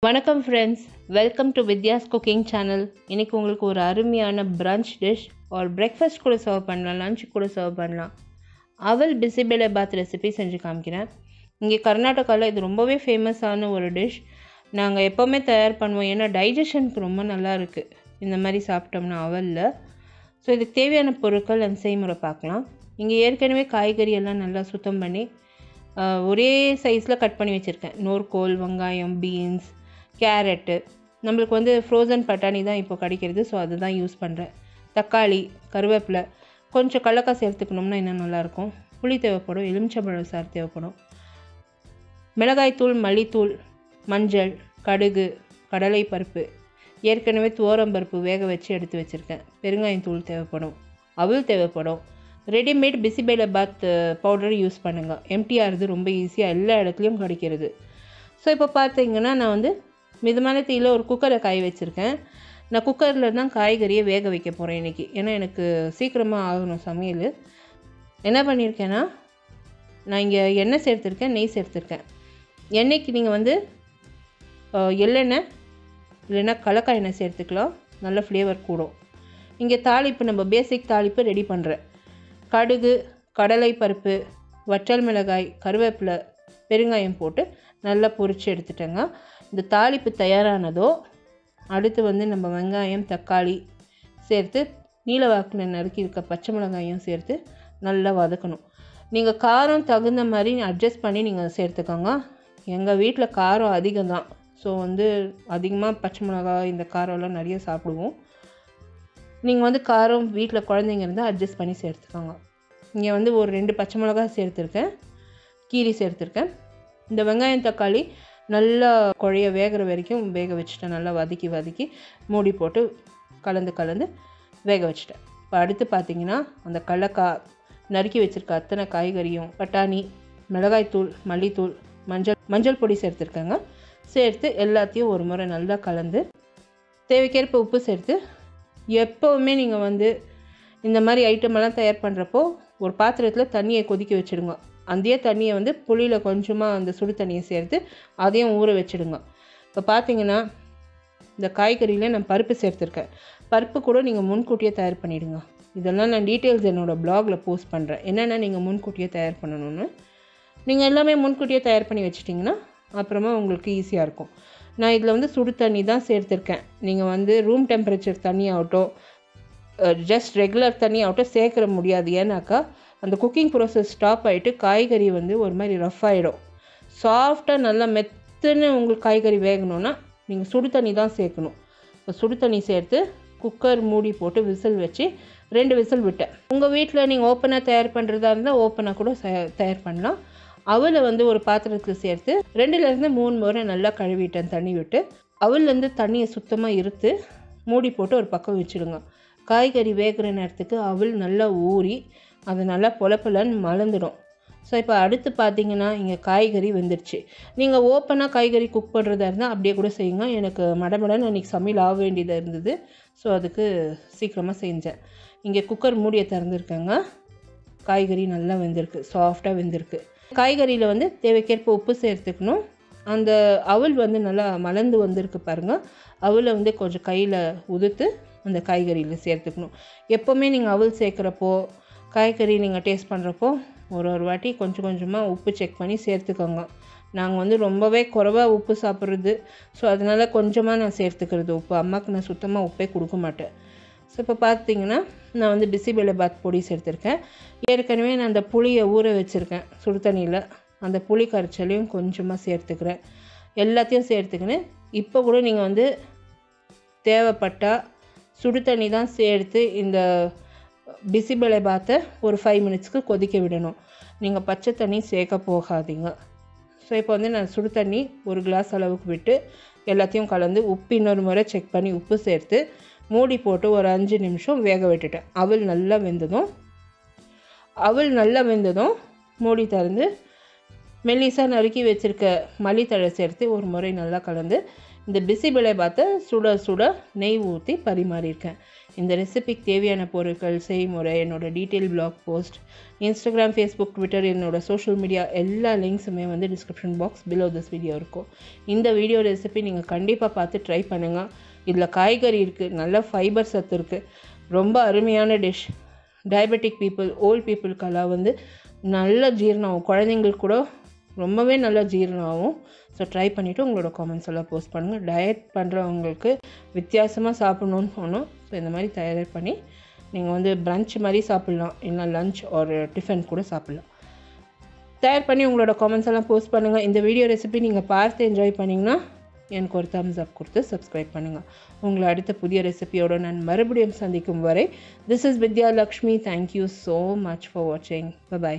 வணக்கம் friends, welcome to Vidya's cooking channel. இன்றைக்கி உங்களுக்கு ஒரு அருமையான பிரஞ்ச் டிஷ் ஒரு பிரேக்ஃபாஸ்ட் கூட சர்வ் பண்ணலாம், லஞ்ச் கூட சர்வ் பண்ணலாம். அவல் பிசி பெலே பாத் ரெசிபி செஞ்சு காமிக்கிறேன். இங்கே கர்நாடகாவில் இது ரொம்பவே ஃபேமஸான ஒரு டிஷ். நாங்கள் எப்போவுமே தயார் பண்ணுவோம், ஏன்னா டைஜஷனுக்கு ரொம்ப நல்லா இருக்குது இந்த மாதிரி சாப்பிட்டோம்னா அவலில். ஸோ இதுக்கு தேவையான பொருட்கள் அந்த செய்முறை பார்க்கலாம். இங்கே ஏற்கனவே காய்கறி எல்லாம் நல்லா சுத்தம் பண்ணி ஒரே சைஸில் கட் பண்ணி வச்சுருக்கேன். நூற்கோல், வெங்காயம், பீன்ஸ், கேரட்டு, நம்மளுக்கு வந்து ஃப்ரோசன் பட்டாணி தான் இப்போ கிடைக்கிறது, ஸோ அதுதான் யூஸ் பண்ணுறேன். தக்காளி, கருவேப்பிலை, கொஞ்சம் கடலக்காய் சேர்த்துக்கணும்னா இன்னும் நல்லாயிருக்கும். புளி தேவைப்படும், எலுமிச்சம்பழம் சாறு தேவைப்படும், மிளகாய்த்தூள், மல்லித்தூள், மஞ்சள், கடுகு, கடலை பருப்பு, ஏற்கனவே துவரம்பருப்பு வேக வச்சு எடுத்து வச்சுருக்கேன், பெருங்காயத்தூள் தேவைப்படும், அவல் தேவைப்படும். ரெடிமேட் பிசிபேல பாத் பவுடர் யூஸ் பண்ணுங்கள். எம்டிஆர் இது ரொம்ப ஈஸியாக எல்லா இடத்துலையும் கிடைக்கிறது. ஸோ இப்போ பார்த்தீங்கன்னா நான் வந்து மிதமான தீயில் ஒரு குக்கரை காய வச்சுருக்கேன். நான் குக்கரில் தான் காய்கறியை வேக வைக்க போகிறேன் இன்றைக்கி, ஏன்னா எனக்கு சீக்கிரமாக ஆகணும் சமையல். என்ன பண்ணியிருக்கேன்னா, நான் இங்கே எண்ணெய் சேர்த்துருக்கேன், நெய் சேர்த்துருக்கேன். எண்ணெய்க்கு நீங்கள் வந்து எள்ளெண்ணெய் இல்லைன்னா கடலக்காய் எண்ணெய் சேர்த்துக்கலாம், நல்ல ஃப்ளேவர் கூடும். இங்கே தாளிப்பு, நம்ம பேசிக் தாளிப்பு ரெடி பண்ணுறேன். கடுகு, கடலை பருப்பு, வற்றல் மிளகாய், கருவேப்பிலை, பெருங்காயம் போட்டு நல்லா பொரித்து எடுத்துட்டேங்க. இந்த தாளிப்பு தயாரானதோ அடுத்து வந்து நம்ம வெங்காயம், தக்காளி சேர்த்து நீலவாக்கில் நறுக்கி இருக்க பச்சை மிளகாயும் சேர்த்து நல்லா வதக்கணும். நீங்கள் காரம் தகுந்த மாதிரி அட்ஜஸ்ட் பண்ணி நீங்கள் சேர்த்துக்கோங்க. எங்கள் வீட்டில் காரம் அதிகம் தான், ஸோ வந்து அதிகமாக பச்சை மிளகாய் இந்த காரம்லாம் நிறைய சாப்பிடுவோம். நீங்கள் வந்து காரம் வீட்டில் குழந்தைங்க இருந்தால் அட்ஜஸ்ட் பண்ணி சேர்த்துக்கோங்க. இங்கே வந்து ஒரு 2 பச்சை மிளகாய் சேர்த்துருக்கேன், கீரி சேர்த்துருக்கேன். இந்த வெங்காயம் தக்காளி நல்லா குழைய வேகிற வரைக்கும் வேக வச்சுட்டேன். நல்லா வதக்கி மூடி போட்டு கலந்து வேக வச்சுட்டேன். இப்போ அடுத்து பார்த்திங்கன்னா அந்த கடலக்காய், நறுக்கி வச்சுருக்க அத்தனை காய்கறியும், பட்டாணி, மிளகாய்த்தூள், மல்லித்தூள், மஞ்சள் பொடி சேர்த்துருக்கேங்க. சேர்த்து எல்லாத்தையும் ஒரு முறை நல்லா கலந்து தேவைக்கேற்ப உப்பு சேர்த்து, எப்போவுமே நீங்கள் வந்து இந்த மாதிரி ஐட்டமெல்லாம் தயார் பண்ணுறப்போ ஒரு பாத்திரத்தில் தண்ணியை கொதிக்க வச்சுடுங்க. அந்த தண்ணியை வந்து புளியில் கொஞ்சமாக அந்த சுடு தண்ணியை சேர்த்து அதையும் ஊற வச்சுடுங்க. இப்போ பார்த்தீங்கன்னா இந்த காய்கறியில் நான் பருப்பு சேர்த்துருக்கேன். பருப்பு கூட நீங்கள் முன்கூட்டியே தயார் பண்ணிவிடுங்க. இதெல்லாம் நான் டீட்டெயில்ஸ் என்னோடய ப்ளாகில் போஸ்ட் பண்ணுறேன், என்னென்னா நீங்கள் முன்கூட்டியே தயார் பண்ணணும்னு. நீங்கள் எல்லாமே முன்கூட்டியே தயார் பண்ணி வச்சிட்டிங்கன்னா அப்புறமா உங்களுக்கு ஈஸியாக இருக்கும். நான் இதில் வந்து சுடு தண்ணி தான் சேர்த்துருக்கேன். நீங்கள் வந்து ரூம் டெம்பரேச்சர் தண்ணி ஆகட்டும், ஜஸ்ட் ரெகுலர் தண்ணி ஆகட்டும் சேர்க்கிற முடியாது. ஏன்னாக்கா அந்த குக்கிங் ப்ராசஸ் ஸ்டாப் ஆகிட்டு காய்கறி வந்து ஒரு மாதிரி ரஃப் ஆகிடும். சாஃப்டாக நல்லா மெத்துன்னு உங்களுக்கு காய்கறி வேகணும்னா நீங்கள் சுடு தண்ணி தான் சேர்க்கணும். இப்போ சுடு தண்ணி சேர்த்து குக்கர் மூடி போட்டு விசில் வச்சு 2 விசில் விட்டேன். உங்கள் வீட்டில் நீங்கள் ஓப்பனாக தயார் பண்ணுறதா இருந்தால் ஓப்பனாக கூட தயார் பண்ணலாம். அவலை வந்து ஒரு பாத்திரத்தில் சேர்த்து 2லேருந்து 3 முறை நல்லா கழுவிட்டேன் தண்ணி விட்டு. அவல்லேருந்து தண்ணியை சுத்தமாக இருத்து மூடி போட்டு ஒரு பக்கம் வச்சுடுங்க. காய்கறி வேகிற நேரத்துக்கு அவல் நல்லா ஊறி அது நல்லா பொலப்பலன்னு மலர்ந்துடும். ஸோ இப்போ அடுத்து பார்த்தீங்கன்னா இங்கே காய்கறி வெந்துடுச்சு. நீங்கள் ஓப்பனாக காய்கறி குக் பண்ணுறதா இருந்தால் அப்படியே கூட செய்யுங்க. எனக்கு மடமடன்னு அன்றைக்கி சமையல் ஆக வேண்டியதாக இருந்தது, ஸோ அதுக்கு சீக்கிரமாக செஞ்சேன். இங்கே குக்கர் மூடியை திறந்துருக்கேங்க. காய்கறி நல்லா வெந்திருக்கு, சாஃப்டாக வெந்திருக்கு. காய்கறியில் வந்து தேவைக்கேற்ப உப்பு சேர்த்துக்கணும். அந்த அவல் வந்து நல்லா மலர்ந்து வந்திருக்கு பாருங்கள். அவலை வந்து கொஞ்சம் கையில் உதுத்து அந்த காய்கறியில் சேர்த்துக்கணும். எப்போவுமே நீங்கள் அவல் சேர்க்குறப்போ, காய்கறி நீங்கள் டேஸ்ட் பண்ணுறப்போ ஒரு வாட்டி கொஞ்சமாக உப்பு செக் பண்ணி சேர்த்துக்கோங்க. நாங்கள் வந்து ரொம்பவே குறைவாக உப்பு சாப்பிட்றது, ஸோ அதனால் கொஞ்சமாக நான் சேர்த்துக்கிறது உப்பு. அம்மாவுக்கு நான் சுத்தமாக உப்பே கொடுக்க மாட்டேன். ஸோ இப்போ பார்த்தீங்கன்னா நான் வந்து பிசிபெலே பாத் பொடி சேர்த்துருக்கேன். ஏற்கனவே நான் அந்த புளியை ஊற வச்சுருக்கேன் சுடு தண்ணியில், அந்த புளி கரைச்சலையும் கொஞ்சமாக சேர்த்துக்கிறேன். எல்லாத்தையும் சேர்த்துக்கின்னு இப்போ கூட நீங்கள் வந்து தேவைப்பட்டால் சுடு தண்ணி தான் சேர்த்து இந்த பிசிபெலே பாத்தை ஒரு 5 மினிட்ஸ்க்கு கொதிக்க விடணும். நீங்கள் பச்சை தண்ணி சேர்க்க போகாதீங்க. ஸோ இப்போ வந்து நான் சுடு தண்ணி ஒரு கிளாஸ் அளவுக்கு விட்டு எல்லாத்தையும் கலந்து உப்பு இன்னொரு முறை செக் பண்ணி உப்பு சேர்த்து மூடி போட்டு ஒரு 5 நிமிஷம் வேக விட்டுட்டேன். அவல் நல்லா வெந்ததும் மூடி திறந்து மெல்லிசா நறுக்கி வச்சுருக்க மல்லித்தழை சேர்த்து ஒரு முறை நல்லா கலந்து இந்த பிசிபெலை பாத்தை சுட சுட நெய் ஊற்றி பரிமாறியிருக்கேன். இந்த ரெசிபிக்கு தேவையான பொருட்கள், செய்முறை, என்னோடய detail blog post, Instagram, Facebook, Twitter, என்னோடய சோஷியல் மீடியா எல்லா லிங்க்ஸுமே வந்து description box below this video இருக்கும். இந்த வீடியோ ரெசிபி நீங்கள் கண்டிப்பாக பார்த்து ட்ரை பண்ணுங்கள். இதில் காய்கறி இருக்குது, நல்ல ஃபைபர் சத்து இருக்குது, ரொம்ப அருமையான டிஷ். டயபெட்டிக் பீப்புள், ஓல்ட் பீப்புளுக்கெல்லாம் வந்து நல்ல ஜீரணம் ஆகும், குழந்தைங்களுக்கு கூட ரொம்பவே நல்லா ஜீரணம் ஆகும். ஸோ ட்ரை பண்ணிவிட்டு உங்களோட காமெண்ட்ஸ் எல்லாம் போஸ்ட் பண்ணுங்கள். டயட் பண்ணுறவங்களுக்கு வித்தியாசமாக சாப்பிட்ணுன்னு தோணும். ஸோ இந்த மாதிரி தயார் பண்ணி நீங்கள் வந்து பிரன்ச் மாதிரி சாப்பிட்லாம், இல்லை லஞ்ச் ஒரு டிஃபன் கூட சாப்பிட்லாம். தயார் பண்ணி உங்களோட காமெண்ட்ஸ் எல்லாம் போஸ்ட் பண்ணுங்கள். இந்த வீடியோ ரெசிபி நீங்கள் பார்த்து என்ஜாய் பண்ணிங்கன்னா எனக்கு ஒரு தம்ஸ் அப் கொடுத்து சப்ஸ்கிரைப் பண்ணுங்கள். உங்களை அடுத்த புதிய ரெசிபியோடு நான் மறுபடியும் சந்திக்கும் வரை, this is Vidya Lakshmi. Thank you so much for வாட்சிங். பை.